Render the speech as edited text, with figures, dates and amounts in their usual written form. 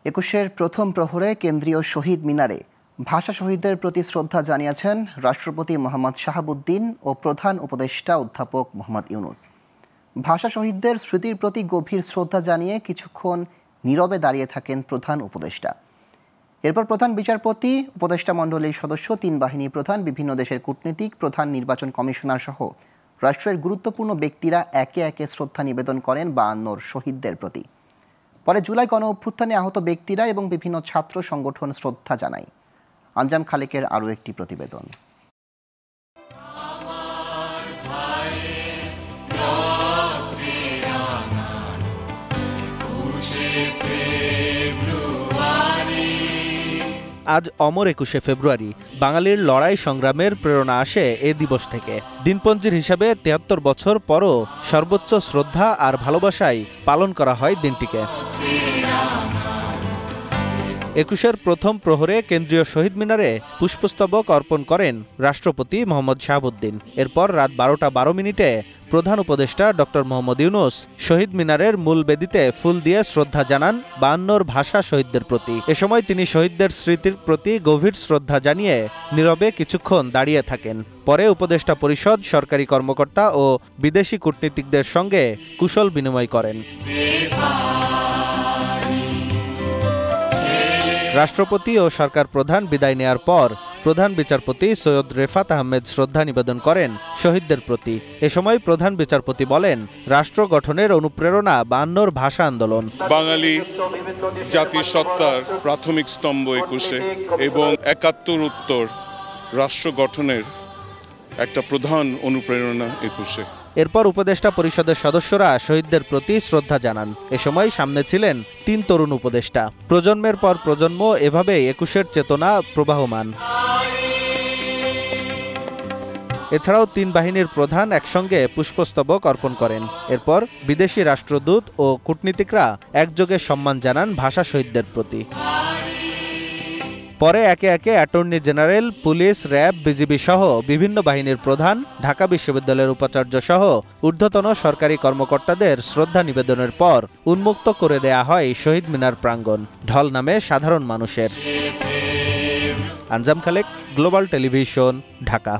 একুশের প্রথম প্রহরে কেন্দ্রীয় শহীদ মিনারে ভাষা শহীদদের প্রতি শ্রদ্ধা জানিয়েছেন রাষ্ট্রপতি মোহাম্মদ শাহাবুদ্দিন ও প্রধান উপদেষ্টা অধ্যাপক মোহাম্মদ ইউনুস। ভাষা শহীদদের স্মৃতির প্রতি গভীর শ্রদ্ধা জানিয়ে কিছুক্ষণ নীরবে দাঁড়িয়ে থাকেন প্রধান উপদেষ্টা। এরপর প্রধান বিচারপতি, উপদেষ্টা মণ্ডলীর সদস্য, তিন বাহিনী প্রধান, বিভিন্ন দেশের কূটনীতিক, প্রধান নির্বাচন কমিশনার সহ রাষ্ট্রের গুরুত্বপূর্ণ ব্যক্তিরা একে একে শ্রদ্ধা নিবেদন করেন ৫২ শহীদদের প্রতি। পরে জুলাই গণ অভ্যুত্থানে আহত ব্যক্তিরা এবং বিভিন্ন ছাত্র সংগঠন শ্রদ্ধা জানায়। আঞ্জাম খালেকের আরও একটি প্রতিবেদন। আজ অমর ২১শে ফেব্রুয়ারি। বাঙালির লড়াই সংগ্রামের প্রেরণা আসে এ দিবস থেকে। দিনপঞ্জির হিসাবে ৭৩ বছর পরও সর্বোচ্চ শ্রদ্ধা আর ভালোবাসায় পালন করা হয় দিনটিকে। একুশের প্রথম প্রহরে কেন্দ্রীয় শহীদ মিনারে পুষ্পস্তবক অর্পণ করেন রাষ্ট্রপতি মোহাম্মদ শাহাবুদ্দিন। এরপর রাত ১২টা ১২ মিনিটে প্রধান উপদেষ্টা ডক্টর মোহাম্মদ ইউনুস শহীদ মিনারের মূল বেদিতে ফুল দিয়ে শ্রদ্ধা জানান ৫২ ভাষা শহীদদের প্রতি। এ সময় তিনি শহীদদের স্মৃতির প্রতি গভীর শ্রদ্ধা জানিয়ে নীরবে কিছুক্ষণ দাঁড়িয়ে থাকেন। পরে উপদেষ্টা পরিষদ, সরকারি কর্মকর্তা ও বিদেশি কূটনীতিকদের সঙ্গে কুশল বিনিময় করেন। রাষ্ট্রপতি ও সরকার প্রধান বিদায় নেয়ার পর প্রধান বিচারপতি সৈয়দ রেফাত আহমেদ শ্রদ্ধা নিবেদন করেন শহীদদের প্রতি। এ সময় প্রধান বিচারপতি বলেন, রাষ্ট্র গঠনের অনুপ্রেরণা ৫২ ভাষা আন্দোলন। বাঙালি জাতিসত্তার প্রাথমিক স্তম্ভ একুশে এবং ৭১ রাষ্ট্র গঠনের একটা প্রধান অনুপ্রেরণা একুশে। এরপর উপদেষ্টা পরিষদের সদস্যরা শহীদদের প্রতি শ্রদ্ধা জানান। এ সময় সামনে ছিলেন ৩ তরুণ উপদেষ্টা। প্রজন্মের পর প্রজন্ম এভাবে একুশের চেতনা প্রবাহমান। এছাড়াও ৩ বাহিনীর প্রধান একসঙ্গে পুষ্পস্তবক অর্পণ করেন। এরপর বিদেশি রাষ্ট্রদূত ও কূটনীতিকরা একযোগে সম্মান জানান ভাষা শহীদদের প্রতি। পরে একে একে attorney general, police, RAB, BGB সহ বিভিন্ন বাহিনীর প্রধান, ঢাকা বিশ্ববিদ্যালয়ের উপাচার্য সহ ঊর্ধ্বতন সরকারি কর্মকর্তাদের শ্রদ্ধা নিবেদনের পর উন্মুক্ত করে দেয়া হয় শহীদ মিনার প্রাঙ্গণ। ঢল নামে সাধারণ মানুষের। আঞ্জাম খালেক, গ্লোবাল টেলিভিশন, ঢাকা।